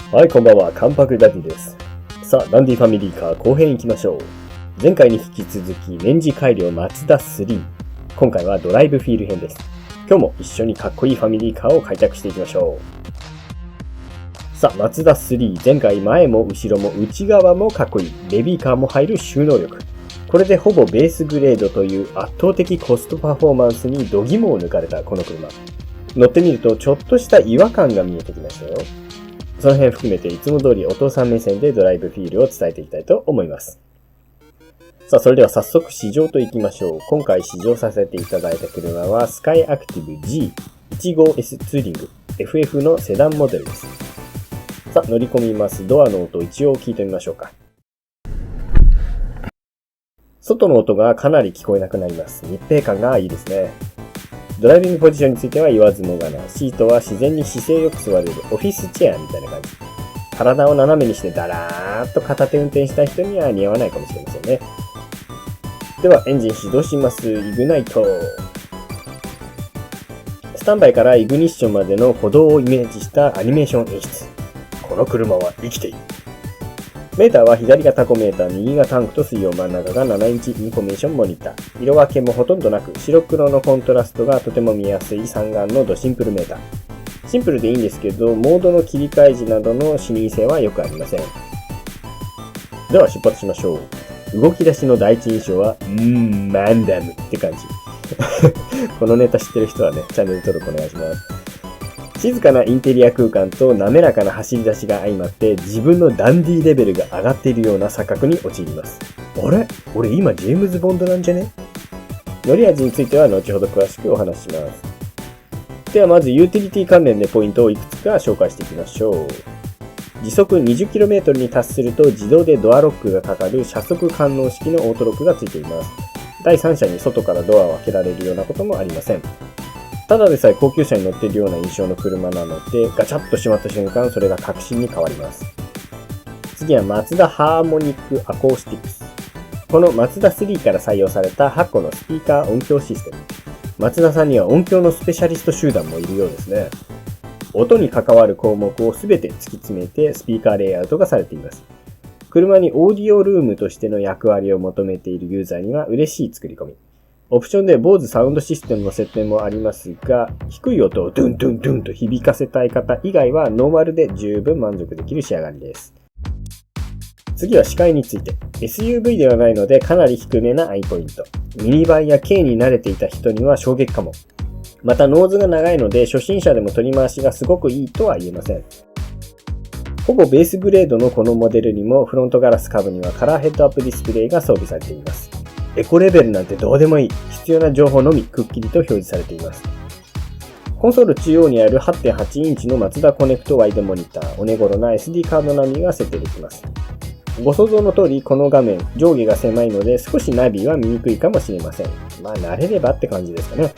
はい、こんばんは。カンパクダディです。さあ、ダンディファミリーカー後編行きましょう。前回に引き続き、年次改良マツダ3。今回はドライブフィール編です。今日も一緒にかっこいいファミリーカーを開拓していきましょう。さあ、マツダ3。前回前も後ろも内側もかっこいい。ベビーカーも入る収納力。これでほぼベースグレードという圧倒的コストパフォーマンスに度肝を抜かれたこの車。乗ってみるとちょっとした違和感が見えてきましたよ。その辺含めていつも通りお父さん目線でドライブフィールを伝えていきたいと思います。さあ、それでは早速試乗といきましょう。今回試乗させていただいた車はスカイアクティブ G15S ツーリング FF のセダンモデルです。さあ、乗り込みます。ドアの音一応聞いてみましょうか。外の音がかなり聞こえなくなります。密閉感がいいですね。ドライビングポジションについては言わずもがな。シートは自然に姿勢よく座れるオフィスチェアみたいな感じ。体を斜めにしてダラーっと片手運転した人には似合わないかもしれませんね。ではエンジン始動します。イグナイト。スタンバイからイグニッションまでの歩道をイメージしたアニメーション演出。この車は生きている。メーターは左がタコメーター、右がタンクと水温、真ん中が7インチインフォメーションモニター。色分けもほとんどなく、白黒のコントラストがとても見やすい三眼のドシンプルメーター。シンプルでいいんですけど、モードの切り替え時などの視認性はよくありません。では出発しましょう。動き出しの第一印象は、マンダムって感じ。このネタ知ってる人はね、チャンネル登録お願いします。静かなインテリア空間と滑らかな走り出しが相まって自分のダンディーレベルが上がっているような錯覚に陥ります。あれ？俺今ジェームズ・ボンドなんじゃね？乗り味については後ほど詳しくお話しします。ではまずユーティリティ関連でポイントをいくつか紹介していきましょう。時速 20km に達すると自動でドアロックがかかる車速感応式のオートロックがついています。第三者に外からドアを開けられるようなこともありません。ただでさえ高級車に乗っているような印象の車なので、ガチャッと閉まった瞬間、それが確信に変わります。次はマツダハーモニックアコースティクス。このマツダ3から採用された8個のスピーカー音響システム。マツダさんには音響のスペシャリスト集団もいるようですね。音に関わる項目をすべて突き詰めてスピーカーレイアウトがされています。車にオーディオルームとしての役割を求めているユーザーには嬉しい作り込み。オプションで BOSE サウンドシステムの設定もありますが、低い音をドゥンドゥンドゥンと響かせたい方以外はノーマルで十分満足できる仕上がりです。次は視界について。SUV ではないのでかなり低めなアイポイント。ミニバンや軽に慣れていた人には衝撃かも。またノーズが長いので初心者でも取り回しがすごくいいとは言えません。ほぼベースグレードのこのモデルにもフロントガラス下部にはカラーヘッドアップディスプレイが装備されています。エコレベルなんてどうでもいい。必要な情報のみくっきりと表示されています。コンソール中央にある 8.8 インチのマツダコネクトワイドモニター、お手頃な SD カード並みが設定できます。ご想像の通りこの画面、上下が狭いので少しナビは見にくいかもしれません。まあ慣れればって感じですかね。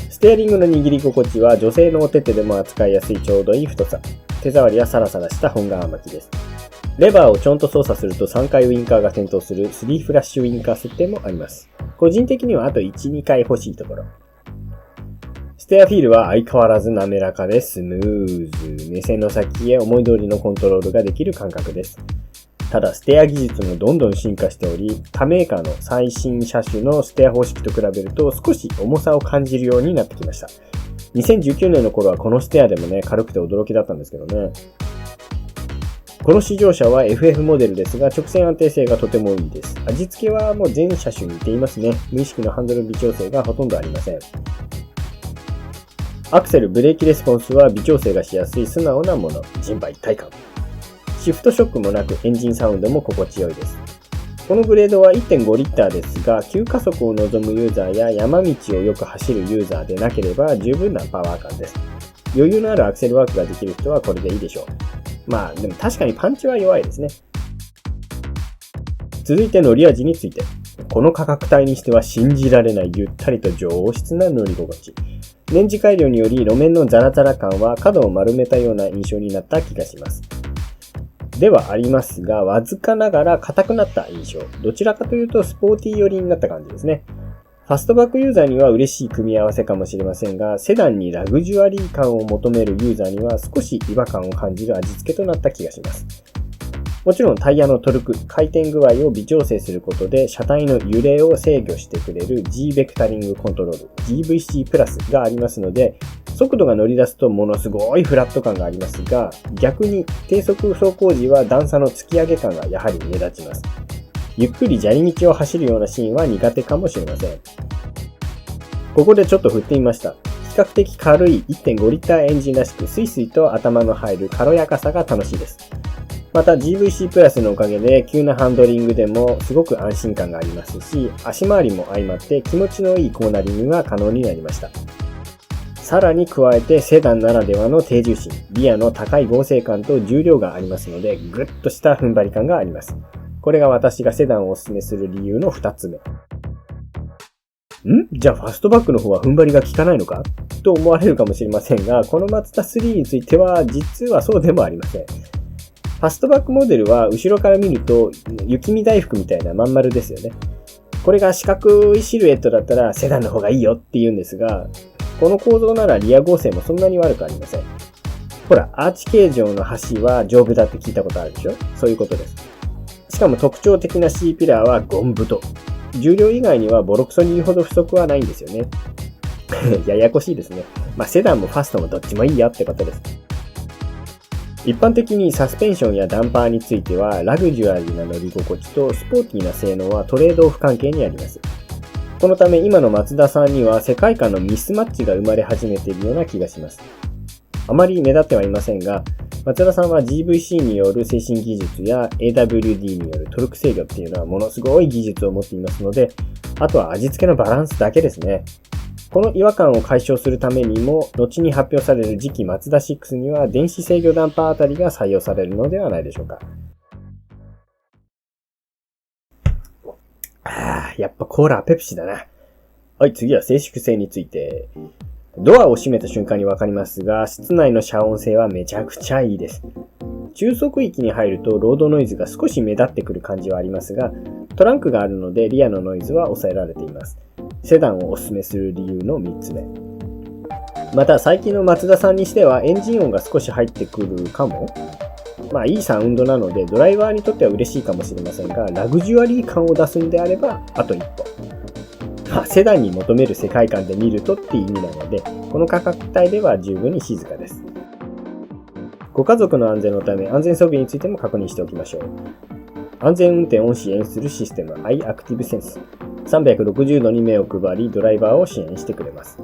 ステアリングの握り心地は女性のお手手でも扱いやすいちょうどいい太さ。手触りはサラサラした本革巻きです。レバーをちょんと操作すると3回ウインカーが点灯する3フラッシュウインカー設定もあります。個人的にはあと 1,2 回欲しいところ。ステアフィールは相変わらず滑らかでスムーズ。目線の先へ思い通りのコントロールができる感覚です。ただステア技術もどんどん進化しており、他メーカーの最新車種のステア方式と比べると少し重さを感じるようになってきました。2019年の頃はこのステアでもね、軽くて驚きだったんですけどね。この試乗車は FF モデルですが直線安定性がとてもいいです。味付けはもう全車種に似ていますね。無意識のハンドル微調整がほとんどありません。アクセル、ブレーキレスポンスは微調整がしやすい素直なもの。人馬一体感。シフトショックもなくエンジンサウンドも心地よいです。このグレードは 1.5 リッターですが、急加速を望むユーザーや山道をよく走るユーザーでなければ十分なパワー感です。余裕のあるアクセルワークができる人はこれでいいでしょう。まあでも確かにパンチは弱いですね。続いて乗り味について。この価格帯にしては信じられないゆったりと上質な乗り心地。年次改良により路面のザラザラ感は角を丸めたような印象になった気がします。ではありますが、わずかながら硬くなった印象。どちらかというとスポーティー寄りになった感じですね。ファストバックユーザーには嬉しい組み合わせかもしれませんが、セダンにラグジュアリー感を求めるユーザーには少し違和感を感じる味付けとなった気がします。もちろんタイヤのトルク、回転具合を微調整することで車体の揺れを制御してくれる G ベクタリングコントロール GVC プラスがありますので、速度が乗り出すとものすごいフラット感がありますが、逆に低速走行時は段差の突き上げ感がやはり目立ちます。ゆっくり砂利道を走るようなシーンは苦手かもしれません。ここでちょっと振ってみました。比較的軽い 1.5 リッターエンジンらしくスイスイと頭の入る軽やかさが楽しいです。また GVC プラスのおかげで急なハンドリングでもすごく安心感がありますし、足回りも相まって気持ちのいいコーナリングが可能になりました。さらに加えてセダンならではの低重心、リアの高い剛性感と重量がありますので、ぐっとした踏ん張り感があります。これが私がセダンをお勧めする理由の2つ目。じゃあファストバックの方は踏ん張りが効かないのかと思われるかもしれませんが、このマツダ3については実はそうでもありません。ファストバックモデルは後ろから見ると雪見大福みたいなまん丸ですよね。これが四角いシルエットだったらセダンの方がいいよって言うんですが、この構造ならリア剛性もそんなに悪くありません。ほら、アーチ形状の橋は丈夫だって聞いたことあるでしょ？そういうことです。しかも特徴的な C ピラーはゴン太。重量以外にはボロクソに言うほど不足はないんですよね。ややこしいですね。セダンもファストもどっちもいいやってことです。一般的にサスペンションやダンパーについてはラグジュアリーな乗り心地とスポーティーな性能はトレードオフ関係にあります。このため今のマツダさんには世界観のミスマッチが生まれ始めているような気がします。あまり目立ってはいませんが、松田さんは GVC による制振技術や AWD によるトルク制御っていうのはものすごい技術を持っていますので、あとは味付けのバランスだけですね。この違和感を解消するためにも、後に発表される次期マツダ6には電子制御ダンパーあたりが採用されるのではないでしょうか。やっぱコーラはペプシだな。はい、次は静粛性について。ドアを閉めた瞬間にわかりますが、室内の遮音性はめちゃくちゃいいです。中速域に入るとロードノイズが少し目立ってくる感じはありますが、トランクがあるのでリアのノイズは抑えられています。セダンをおすすめする理由の3つ目。また最近のマツダさんにしてはエンジン音が少し入ってくるかも。いいサウンドなのでドライバーにとっては嬉しいかもしれませんが、ラグジュアリー感を出すんであればあと一歩。セダンに求める世界観で見るとって意味なので、この価格帯では十分に静かです。ご家族の安全のため安全装備についても確認しておきましょう。安全運転を支援するシステム iActiveSense。360度に目を配りドライバーを支援してくれます。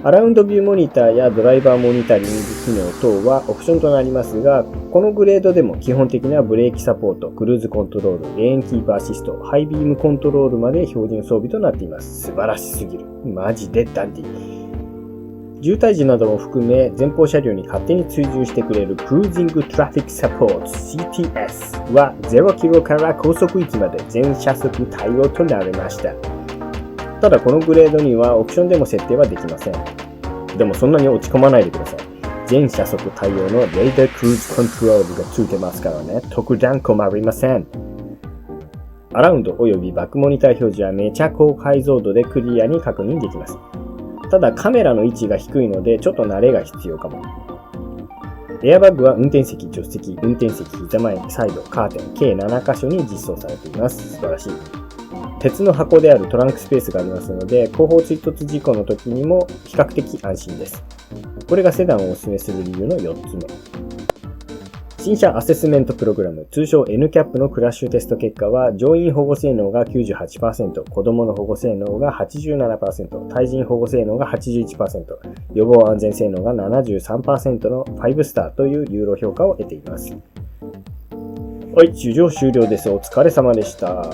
アラウンドビューモニターやドライバーモニタリング機能等はオプションとなりますが、このグレードでも基本的なブレーキサポート、クルーズコントロール、レーンキープアシスト、ハイビームコントロールまで標準装備となっています。素晴らしすぎる。マジでダンディ。渋滞時なども含め前方車両に勝手に追従してくれるクルージングトラフィックサポート CTS は0キロから高速域まで全車速対応となりました。ただこのグレードにはオプションでも設定はできません。でもそんなに落ち込まないでください。全車速対応のレーダークルーズコントロールがついてますからね。特段困りません。アラウンドおよびバックモニター表示はめちゃ高解像度でクリアに確認できます。ただカメラの位置が低いのでちょっと慣れが必要かも。エアバッグは運転席、助手席、運転席、膝前、サイド、カーテン計7箇所に実装されています。素晴らしい。鉄の箱であるトランクスペースがありますので、後方追突事故の時にも比較的安心です。これがセダンをお勧めする理由の4つ目。新車アセスメントプログラム、通称 NCAP のクラッシュテスト結果は、乗員保護性能が 98%、子供の保護性能が 87%、対人保護性能が 81%、予防安全性能が 73% の5スターというユーロ評価を得ています。はい、試乗終了です。お疲れ様でした。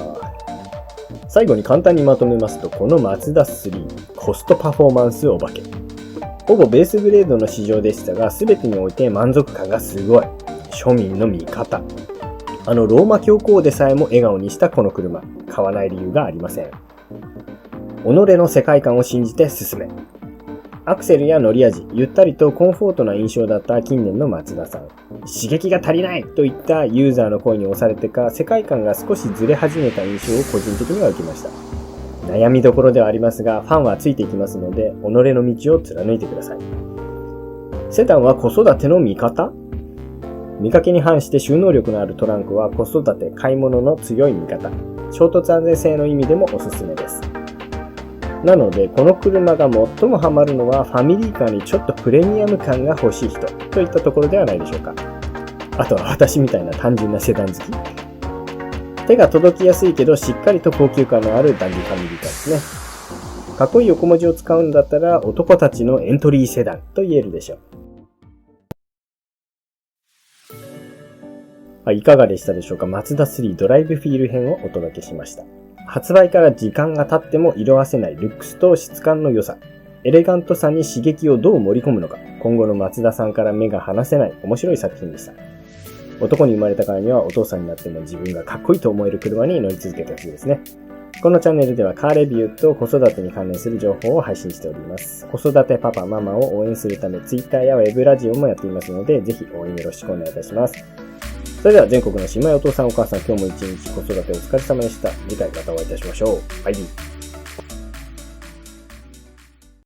最後に簡単にまとめますと、このマツダ3、コストパフォーマンスお化け。ほぼベースグレードの市場でしたが、全てにおいて満足感がすごい。庶民の味方。ローマ教皇でさえも笑顔にしたこの車。買わない理由がありません。己の世界観を信じて進め。アクセルや乗り味、ゆったりとコンフォートな印象だった近年のマツダさん。刺激が足りないといったユーザーの声に押されてか、世界観が少しずれ始めた印象を個人的には受けました。悩みどころではありますが、ファンはついていきますので、己の道を貫いてください。セダンは子育ての味方？見かけに反して収納力のあるトランクは子育て、買い物の強い味方。衝突安全性の意味でもおすすめです。なので、この車が最もハマるのはファミリーカーにちょっとプレミアム感が欲しい人といったところではないでしょうか。あとは私みたいな単純なセダン好き。手が届きやすいけどしっかりと高級感のあるダンディファミリーカーですね。かっこいい横文字を使うんだったら男たちのエントリーセダンと言えるでしょう。いかがでしたでしょうか。マツダ3ドライブフィール編をお届けしました。発売から時間が経っても色あせないルックスと質感の良さ、エレガントさに刺激をどう盛り込むのか、今後のマツダさんから目が離せない面白い作品でした。男に生まれたからにはお父さんになっても自分がかっこいいと思える車に乗り続けてほしいですね。このチャンネルではカーレビューと子育てに関連する情報を配信しております。子育てパパママを応援するため Twitter や Web ラジオもやっていますので、ぜひ応援よろしくお願いいたします。それでは全国の姉妹お父さんお母さん、今日も一日子育てお疲れ様でした。次回またお会いいたしましょう。バイビー。